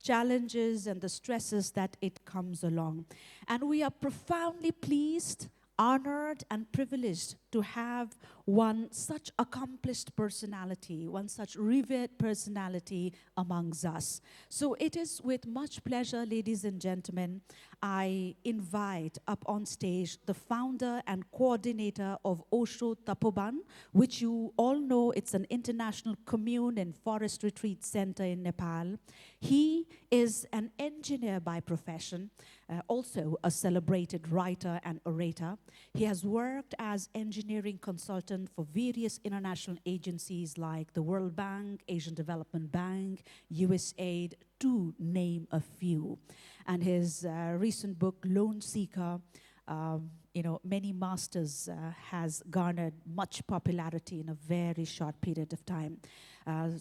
challenges and the stresses that it comes along. And we are profoundly pleased, honored, and privileged to have one such accomplished personality, one such revered personality amongst us. So it is with much pleasure, ladies and gentlemen, I invite up on stage the founder and coordinator of Osho Tapoban, which you all know it's an international commune and forest retreat center in Nepal. He is an engineer by profession, also a celebrated writer and orator. He has worked as engineering consultant for various international agencies like the World Bank, Asian Development Bank, USAID, to name a few. And his recent book, Lone Seeker, many masters, has garnered much popularity in a very short period of time.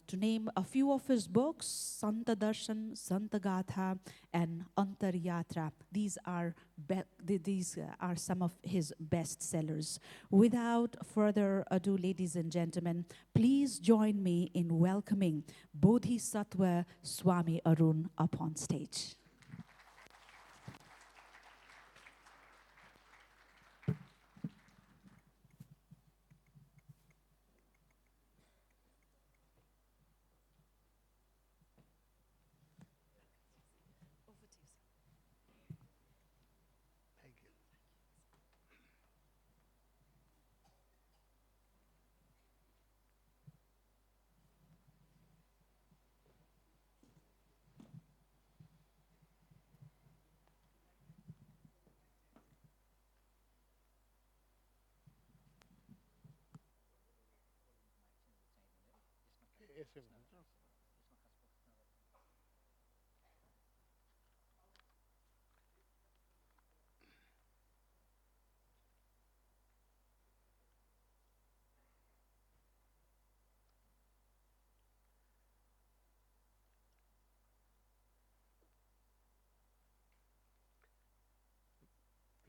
To name a few of his books, Santa Darshan, Santa Gatha, and Antaryatra. These are some of his best sellers. Without further ado, ladies and gentlemen, please join me in welcoming Bodhisattva Swami Arun up on stage.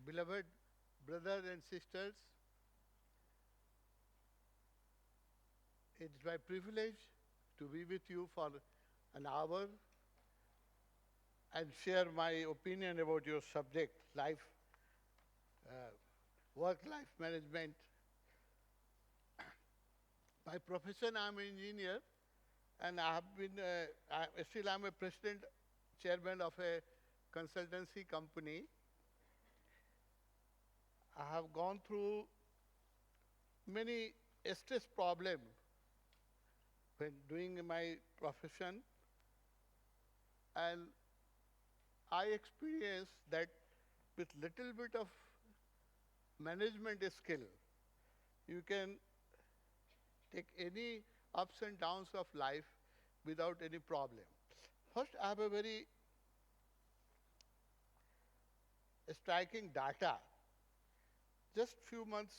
Beloved brothers and sisters, it's my privilege to be with you for an hour and share my opinion about your subject, life, work-life management. By profession, I'm an engineer, and I have been, I'm a president, chairman of a consultancy company. I have gone through many stress problems when doing my profession, and I experienced that with little bit of management skill, you can take any ups and downs of life without any problem. First, I have a very striking data. Just few months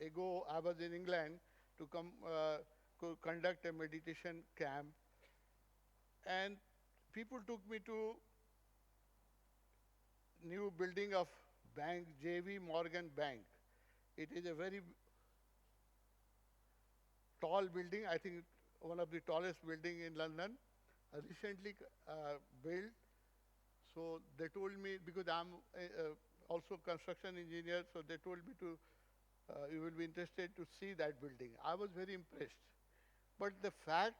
ago, I was in England to conduct a meditation camp, and people took me to new building of bank, JV Morgan Bank. It is a very tall building, I think one of the tallest building in London, recently built. So they told me, because I'm also construction engineer, so they told me to, you will be interested to see that building. I was very impressed. But the fact,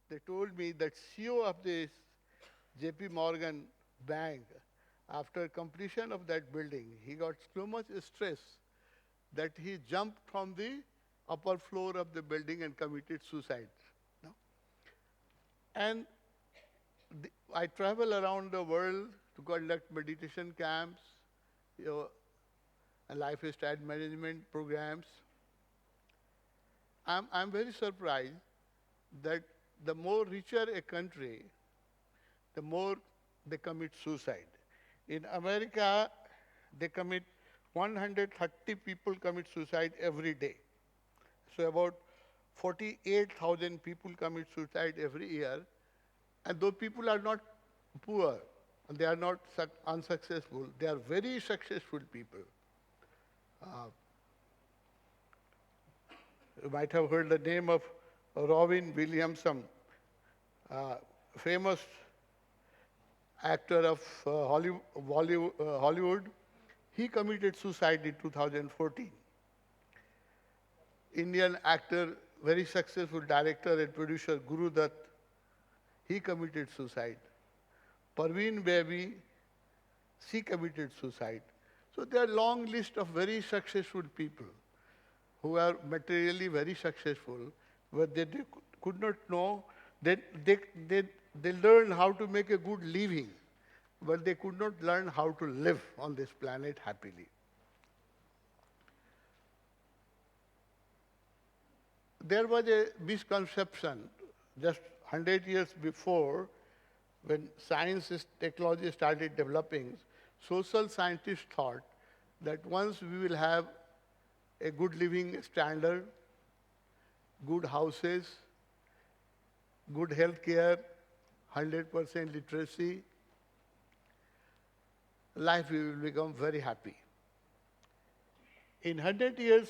they told me that CEO of this JP Morgan Bank, after completion of that building, he got so much stress that he jumped from the upper floor of the building and committed suicide. No? And I travel around the world to conduct meditation camps, and lifestyle management programs. I'm very surprised that the more richer a country, the more they commit suicide. In America, they commit 130 people commit suicide every day. So about 48,000 people commit suicide every year. And those people are not poor, and they are not unsuccessful. They are very successful people. You might have heard the name of Robin Williamson, famous actor of Hollywood, he committed suicide in 2014. Indian actor, very successful director and producer, Guru Dutt, he committed suicide. Parveen Baby, she committed suicide. So there are a long list of very successful people who are materially very successful, but they could not know that they learned how to make a good living, but they could not learn how to live on this planet happily. There was a misconception just 100 years before when science and technology started developing. Social scientists thought that once we will have a good living standard, good houses, good health care, 100% literacy, life will become very happy. In 100 years,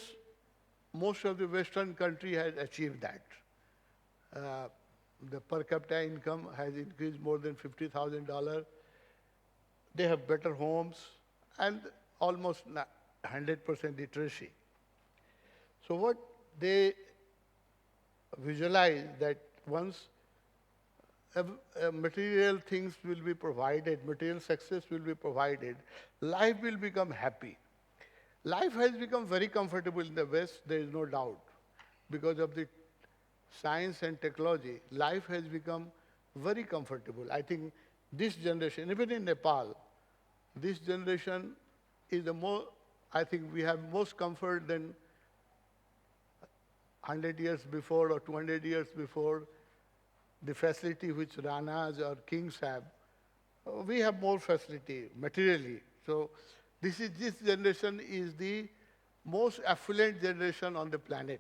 most of the Western country has achieved that. The per capita income has increased more than $50,000. They have better homes and almost 100% literacy. So what they visualize that once material things will be provided, material success will be provided, life will become happy. Life has become very comfortable in the West, there is no doubt. Because of the science and technology, life has become very comfortable. I think this generation, even in Nepal, this generation is the more, I think we have most comfort than 100 years before or 200 years before, the facility which Ranas or kings have. We have more facility materially. So this generation is the most affluent generation on the planet.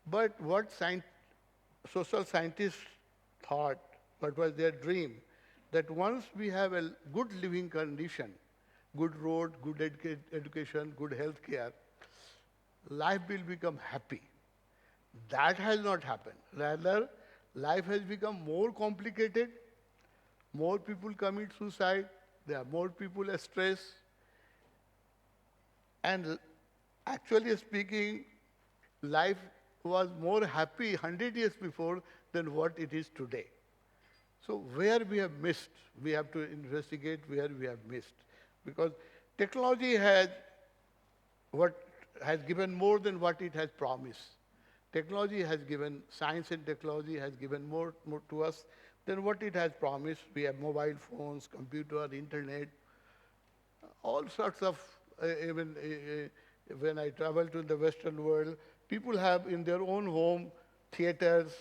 But what social scientists thought, what was their dream, that once we have a good living condition, good road, good education, good health care, life will become happy. That has not happened. Rather, life has become more complicated, more people commit suicide, there are more people stressed, and actually speaking, life was more happy 100 years before than what it is today. So where we have missed, we have to investigate where we have missed. Because technology has given more than what it has promised. Technology has given, science and technology has given more to us than what it has promised. We have mobile phones, computer, internet, all sorts of, even when I travel to the Western world, people have in their own home theaters,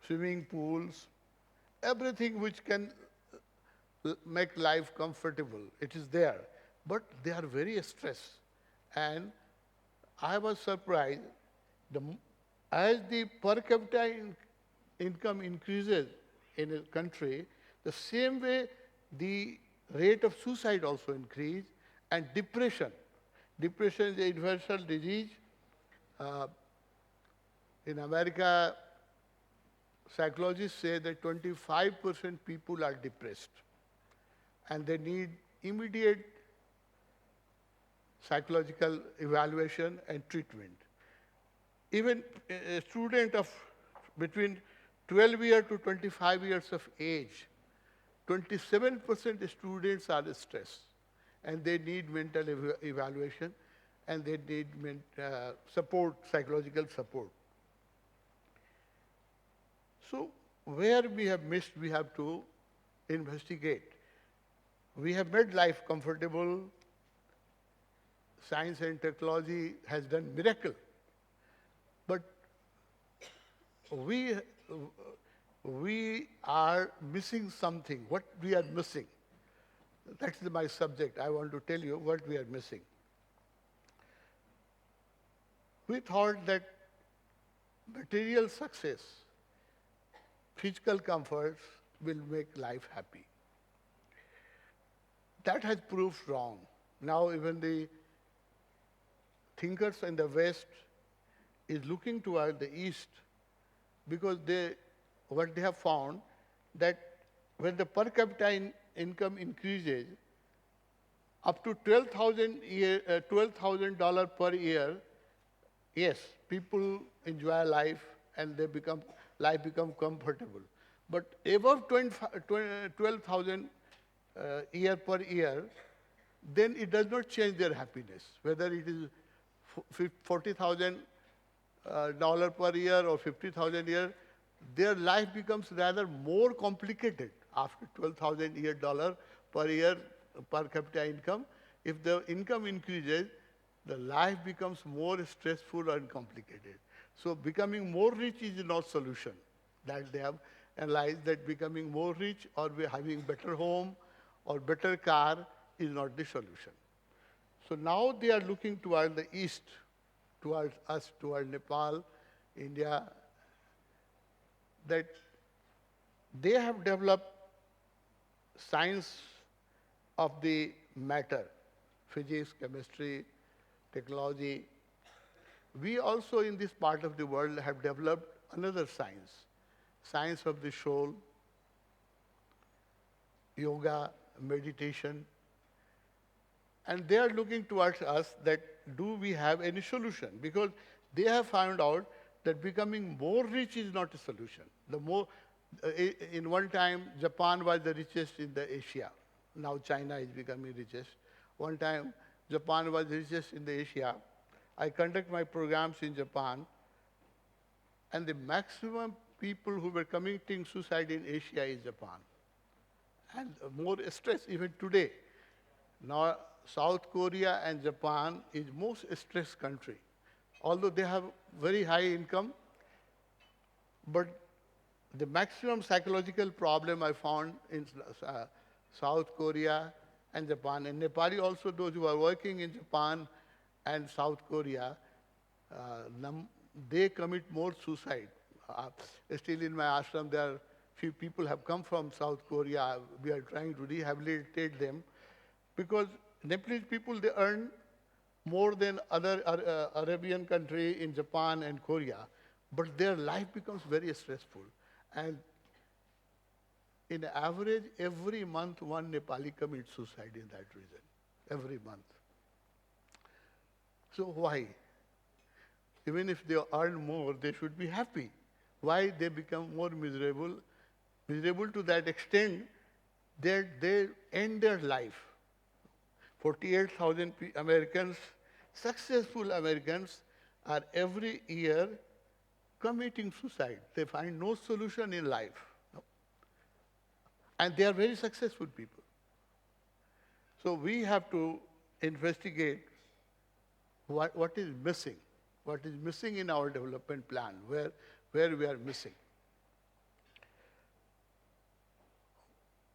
swimming pools, everything which can make life comfortable. It is there. But they are very stressed. And I was surprised, as the per capita income increases in a country, the same way the rate of suicide also increases, and depression. Depression is a universal disease. In America, psychologists say that 25% people are depressed, and they need immediate psychological evaluation and treatment. Even a student of between 12 years to 25 years of age, 27% students are stressed, and they need mental evaluation, and they need support, psychological support. So where we have missed, we have to investigate. We have made life comfortable. Science and technology has done miracle. But we are missing something. What we are missing? That's my subject. I want to tell you what we are missing. We thought that material success, physical comforts will make life happy. That has proved wrong. Now even the thinkers in the West is looking toward the East because what they have found that when the per capita income increases up to $12,000 per year, yes, people enjoy life and life become comfortable. But above 12,000 year per year, then it does not change their happiness. Whether it is $40,000 dollar per year or 50,000 a year, their life becomes rather more complicated after 12,000 dollar per year per capita income. If the income increases, the life becomes more stressful and complicated. So becoming more rich is not solution. That they have analyzed that becoming more rich or having better home or better car is not the solution. So now they are looking toward the east, towards us, toward Nepal, India, that they have developed science of the matter, physics, chemistry, technology. We also in this part of the world have developed another science, science of the soul, yoga, meditation. And they are looking towards us that do we have any solution? Because they have found out that becoming more rich is not a solution. In one time, Japan was the richest in the Asia. Now China is becoming richest. One time, Japan was the richest in the Asia. I conduct my programs in Japan, and the maximum people who were committing suicide in Asia is Japan. And more stress even today. Now, South Korea and Japan is most stressed country. Although they have very high income, but the maximum psychological problem I found in South Korea and Japan, and Nepali also, those who are working in Japan and South Korea, they commit more suicide. Still in my ashram, there are few people have come from South Korea. We are trying to rehabilitate them because Nepalese people, they earn more than other Arabian country in Japan and Korea, but their life becomes very stressful. And in average, every month, one Nepali commits suicide in that region, every month. So why? Even if they earn more, they should be happy. Why they become more miserable? Miserable to that extent that they end their life. 48,000 Americans, successful Americans, are every year committing suicide. They find no solution in life. No? And they are very successful people. So we have to investigate what is missing in our development plan, where we are missing.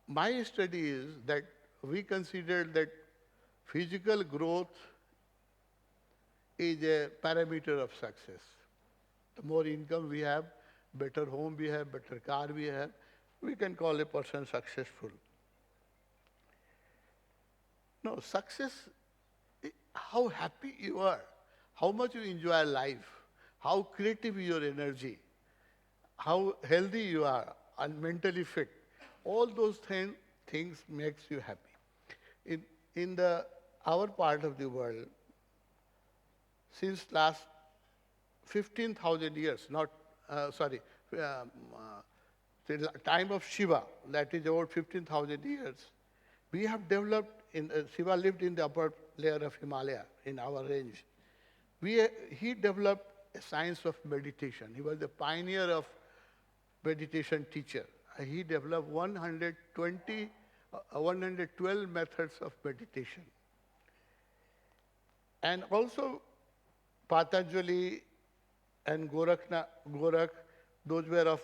My study is that we consider that physical growth is a parameter of success. The more income we have, better home we have, better car we have, we can call a person successful. No, success, how happy you are, how much you enjoy life, how creative your energy, how healthy you are and mentally fit. All those things makes you happy. In our part of the world, since last 15,000 years, the time of Shiva, that is about 15,000 years, we have developed, Shiva lived in the upper layer of Himalaya, in our range. He developed a science of meditation. He was the pioneer of meditation teacher. He developed 112 methods of meditation. And also Patanjali and Gorakh, those were of